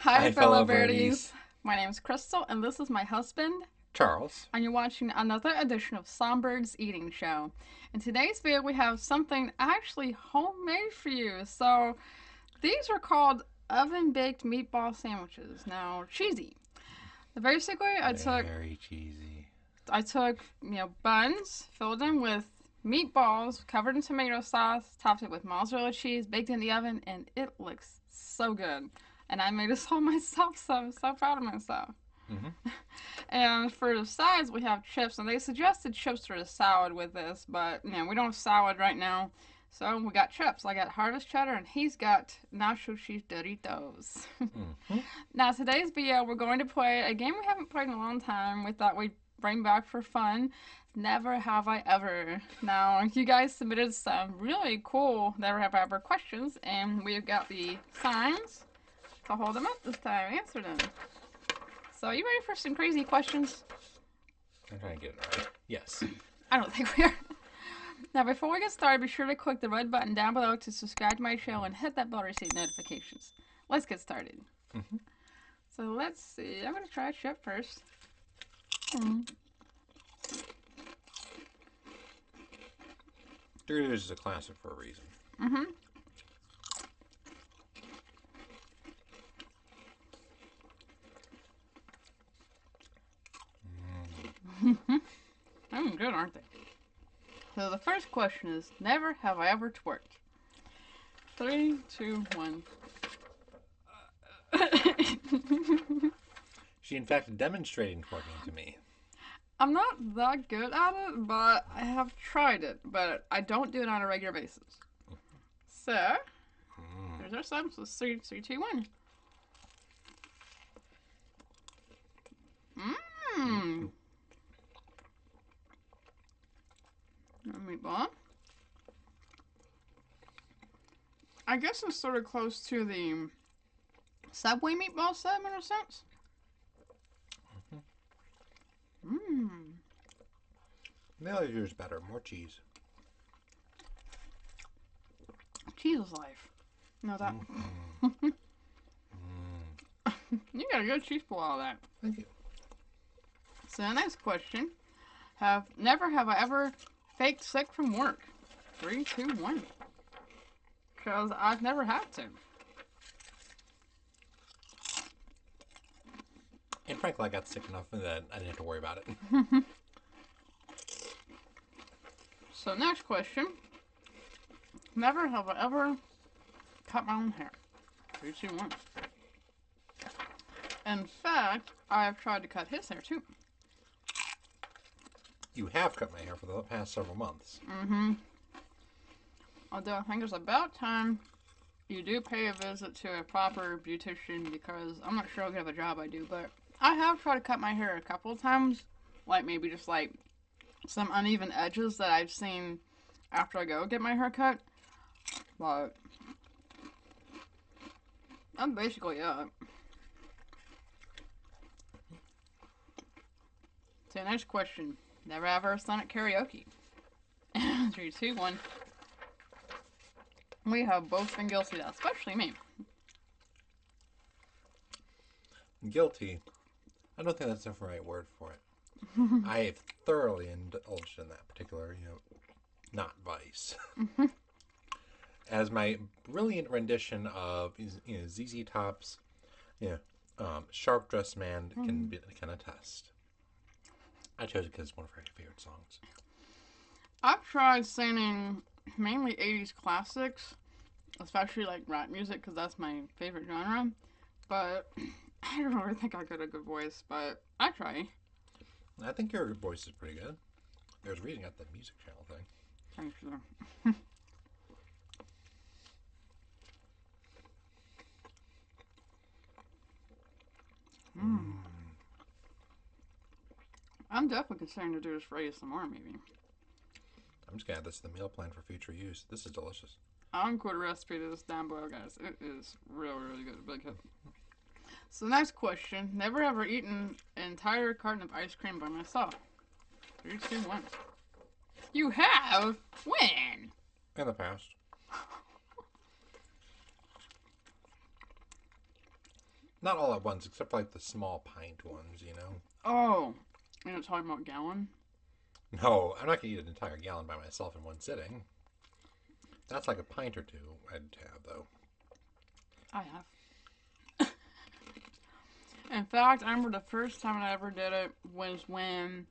Hi, Hi, fellow fellow birdies. birdies. My name is Crystal, and this is my husband, Charles. and you're watching another edition of SongByrd's Eating Show. In today's video, we have something actually homemade for you. So, these are called oven-baked meatball sandwiches. Now, cheesy. Basically, Very cheesy. I took buns, filled them with meatballs, covered in tomato sauce, topped it with mozzarella cheese, baked in the oven, and it looks so good. And I made this all myself, so I'm so proud of myself. hmm And for the sides, we have chips, and they suggested chips for the salad with this, but we don't have salad right now. So we got chips. I got harvest cheddar, and he's got nacho cheese Doritos. hmm Now, today's video, we're going to play a game we haven't played in a long time. We thought we'd bring back for fun. Never Have I Ever. Now, you guys submitted some really cool Never Have I Ever questions, and we've got the signs to hold them up this time, answer them. So, are you ready for some crazy questions? I'm trying to get it right. Yes. I don't think we are. Now, before we get started, be sure to click the red button down below to subscribe to my channel and hit that bell to receive notifications. Let's get started. hmm So, let's see. I'm going to try a chip first. Mm. Doritos is a classic for a reason. Mm-hmm. Good, aren't they? So the first question is, never have I ever twerked. 3, 2, 1. She, in fact, demonstrated twerking to me. I'm not that good at it, but I have tried it, but I don't do it on a regular basis. So, there's our sum. So 3, 3, 2, 1. Mmm. Meatball. I guess it's sort of close to the Subway meatball sub in a sense. Mmm. The other is better. More cheese. Cheese is life. No, that. You got a good cheese pull out of that. Thank you. So the next question. Never have I ever faked sick from work. 3, 2, 1. Because I've never had to. And frankly, I got sick enough that I didn't have to worry about it. So next question. Never have I ever cut my own hair. 3, 2, 1. In fact, I have tried to cut his hair too. You have cut my hair for the past several months. Mm-hmm. Although I think it's about time you do pay a visit to a proper beautician, because I'm not sure how good of a job I do, but I have tried to cut my hair a couple of times. Like maybe just like some uneven edges that I've seen after I go get my hair cut. But I'm basically it. So next question. Never ever sung at karaoke. 3, 2, 1. We have both been guilty of that, especially me. Guilty. I don't think that's the right word for it. I have thoroughly indulged in that particular, not vice. As my brilliant rendition of ZZ Top's, Sharp Dressed Man can attest. I chose it because it's one of her favorite songs. I've tried singing mainly 80s classics, especially like rap music, because that's my favorite genre. But I don't really think I got a good voice, but I try. I think your voice is pretty good. I was reading at the music channel thing. Thanks. I'm definitely considering to do this for ASMR, maybe. I'm just going to add this to the meal plan for future use. This is delicious. I'll include a recipe to this down below, guys. It is really good. Big hit. So the next question. Never ever eaten an entire carton of ice cream by myself. 3, 2, 1. You have? When? In the past. Not all at once, except for like the small pint ones, you know? Oh, you're talking about gallon? No, I'm not going to eat an entire gallon by myself in one sitting. That's like a pint or two I'd have, though. I have. In fact, I remember the first time I ever did it was when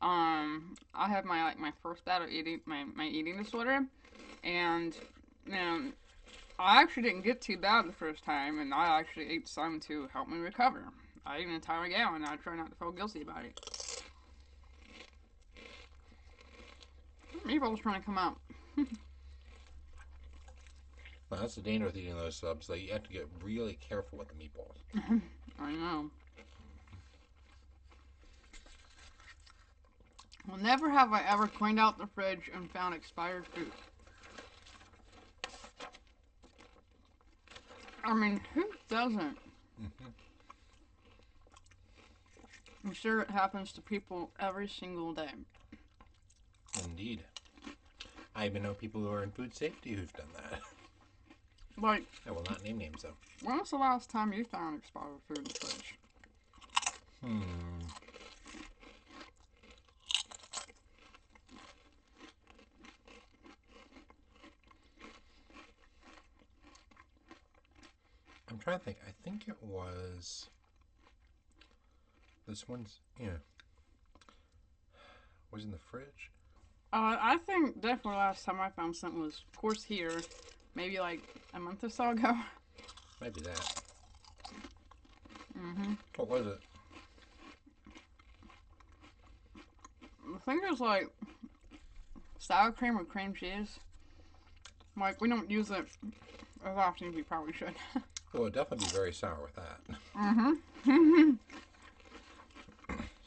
I had my first bout of eating my eating disorder, and I actually didn't get too bad the first time, and I actually ate some to help me recover. I ate an entire gallon, and I try not to feel guilty about it. Meatball's trying to come out. Well, that's the danger with eating those subs. Like, you have to get really careful with the meatballs. I know. Well, never have I ever cleaned out the fridge and found expired food. I mean, who doesn't? Mm-hmm. I'm sure it happens to people every single day. Indeed. I even know people who are in food safety who've done that. Like, I will not name names, though. when was the last time you found expired food in the fridge? I'm trying to think. I think it was... This one's... Yeah. Was in the fridge? I think definitely last time I found something was, of course, here. Maybe like a month or so ago. Might be that. Mm-hmm. What was it? I think it was like sour cream or cream cheese. Like, we don't use it as often as we probably should. Well, it would definitely be very sour with that. Mm-hmm.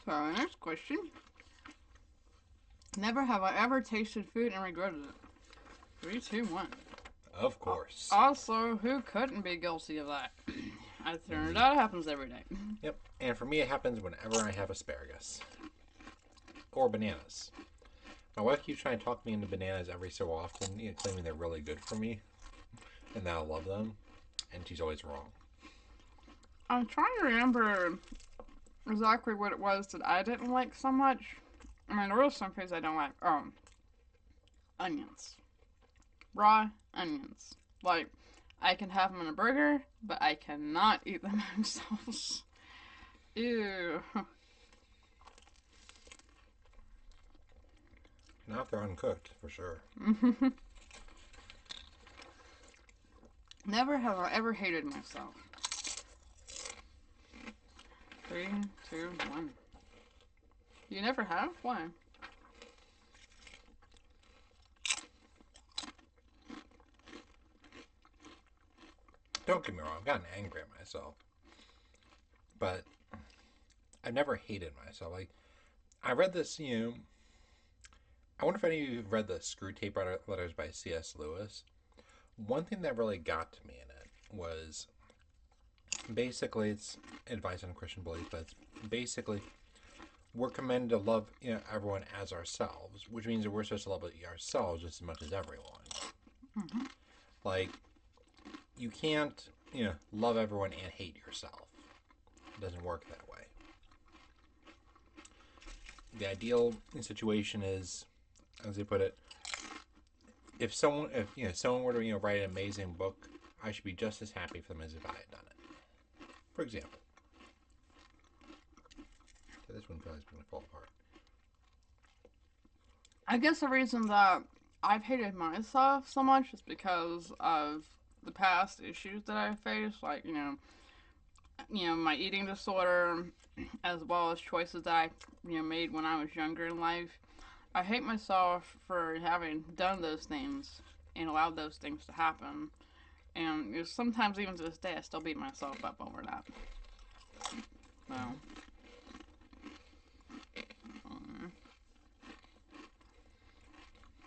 So, next question. Never have I ever tasted food and regretted it. 3, 2, 1. Of course. Also, who couldn't be guilty of that? I turned out it happens every day. Yep. And for me, it happens whenever I have asparagus. Or bananas. My wife keeps trying to talk me into bananas every so often, claiming they're really good for me. And that I love them. And she's always wrong. I'm trying to remember exactly what it was that I didn't like so much. I mean, there were some foods I don't like. Onions. Raw onions. Like, I can have them in a burger, but I cannot eat them themselves. Ew. Not if they're uncooked, for sure. Never have I ever hated myself. 3, 2, 1. You never have? Why? Don't get me wrong, I've gotten angry at myself. But I've never hated myself. Like, I read this, I wonder if any of you have read the Screw Tape Letters by C.S. Lewis. One thing that really got to me in it was basically it's advice on Christian belief, but it's basically we're commanded to love everyone as ourselves, which means that we're supposed to love ourselves just as much as everyone. Mm-hmm. Like, you can't love everyone and hate yourself. It doesn't work that way. The ideal situation is, as they put it, if someone were to write an amazing book, I should be just as happy for them as if I had done it. For example, so this one feels going to fall apart. I guess the reason that I've hated myself so much is because of the past issues that I faced, like, my eating disorder, as well as choices that I, made when I was younger in life. I hate myself for having done those things and allowed those things to happen. And sometimes, even to this day, I still beat myself up over that. So.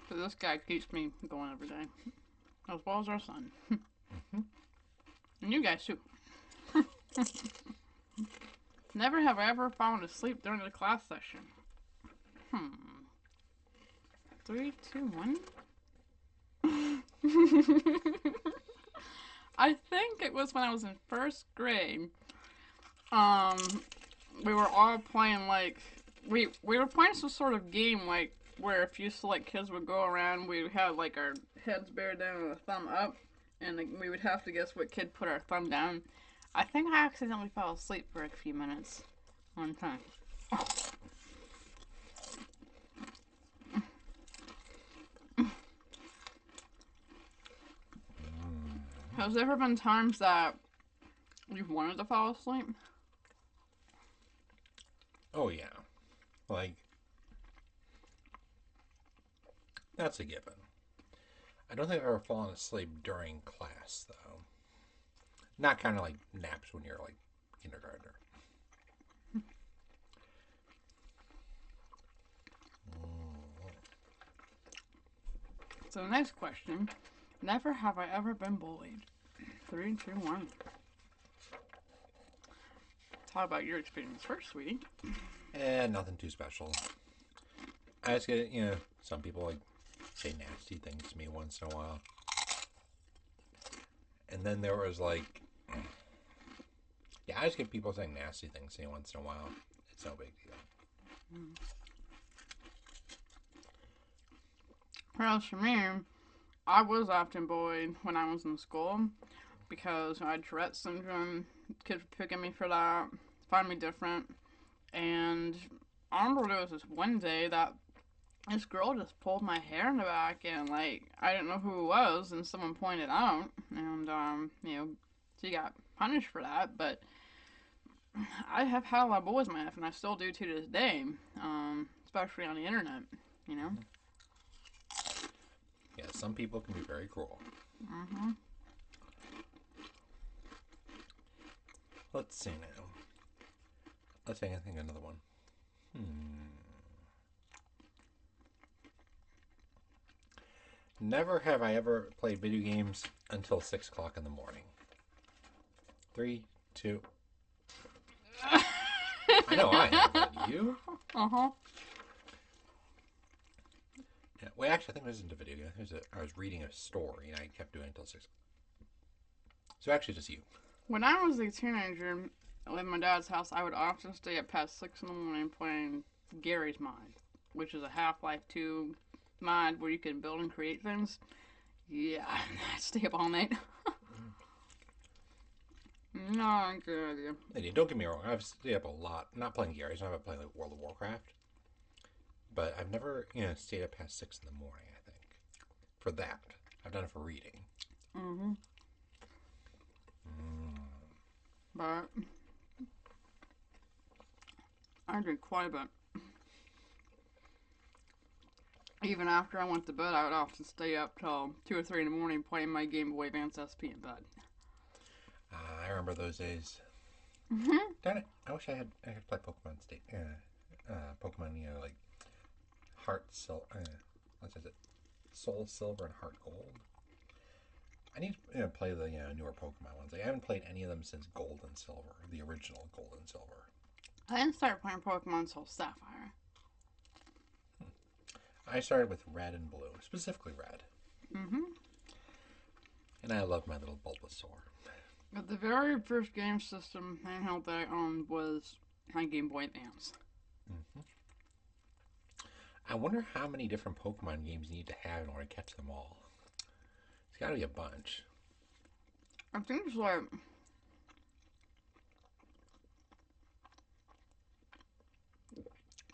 So this guy keeps me going every day. As well as our son. Mm-hmm. And you guys too. Never have I ever fallen asleep during a class session. 3, 2, 1. I think it was when I was in first grade. um, we were all playing like we were playing some sort of game like where a few select kids would go around. We had like our heads bared down and a thumb up, and like, we would have to guess what kid put our thumb down. I think I accidentally fell asleep for a few minutes one time. Has there ever been times that you've wanted to fall asleep? Oh, yeah. Like, that's a given. I don't think I've ever fallen asleep during class, though. Not kind of like naps when you're like kindergartner. So, next question. Never have I ever been bullied. 3, 2, 1. Talk about your experience first, sweetie. Nothing too special. I just get, some people like say nasty things to me once in a while. And then there was like, yeah, I just get people saying nasty things to me once in a while. It's no big deal. Well, for me, I was often bullied when I was in school because I had Tourette's syndrome. Kids were picking me for that, find me different. And I remember there was this one day that this girl just pulled my hair in the back, and like I didn't know who it was, and someone pointed out, and she got punished for that. But I have had a lot of bullies in my life, and I still do to this day, especially on the internet. You know. Yeah, some people can be very cruel. Mm-hmm. Let's see now. Let's see, I think another one. Never have I ever played video games until 6 o'clock in the morning. 3, 2. I know I have. You? Uh-huh. Yeah, well, actually, I think it wasn't a video game. I was reading a story, and I kept doing it until 6. So actually, just you. When I was a teenager, I lived in my dad's house, I would often stay up past 6 in the morning playing Gary's Mod, which is a Half-Life 2 mod where you can build and create things. Yeah, I'd stay up all night. No, good idea. And don't get me wrong, I've stayed up a lot. Not playing Gary's, I've playing like World of Warcraft. But I've never, stayed up past 6 in the morning, I think. For that. I've done it for reading. Mm-hmm. But I drink quite a bit. Even after I went to bed, I would often stay up till 2 or 3 in the morning playing my Game Boy Advance SP in bed. I remember those days. Mm-hmm. Darn it! I wish I could play Pokemon State. Pokemon, like Heart Silver. What is it? Soul Silver and Heart Gold. I need to play the newer Pokemon ones. I haven't played any of them since Gold and Silver, the original Gold and Silver. I didn't start playing Pokemon until Sapphire. I started with Red and Blue, specifically Red. Mm-hmm. And I love my little Bulbasaur. But the very first game system handheld that I owned was my Game Boy Advance. Mm-hmm. I wonder how many different Pokemon games you need to have in order to catch them all. It's got to be a bunch. I think it's like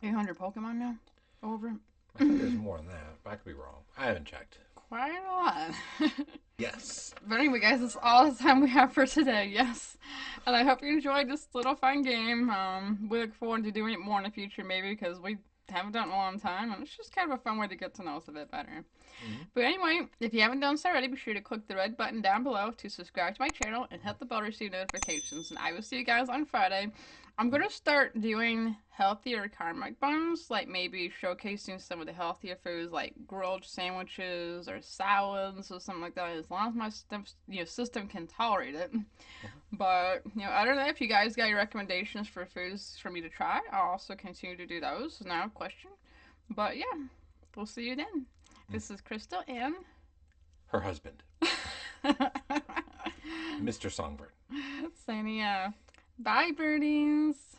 800 Pokemon now. Over. I think there's more than that, but I could be wrong. I haven't checked. Quite a lot. Yes. But anyway, guys, that's all the time we have for today. Yes. And I hope you enjoyed this little fun game. We look forward to doing it more in the future, maybe, because we haven't done it in a long time, and it's just kind of a fun way to get to know us a bit better. Mm-hmm. But anyway, if you haven't done so already, be sure to click the red button down below to subscribe to my channel and hit the bell to receive notifications. And I will see you guys on Friday. I'm going to start doing healthier karmic mukbangs, like maybe showcasing some of the healthier foods like grilled sandwiches or salads or something like that, as long as my system can tolerate it. But, other than that, if you guys got your recommendations for foods for me to try, I'll also continue to do those. It's not a question. But, yeah, we'll see you then. This is Crystal and... her husband. Mr. SongByrd. Saying, Bye, birdies.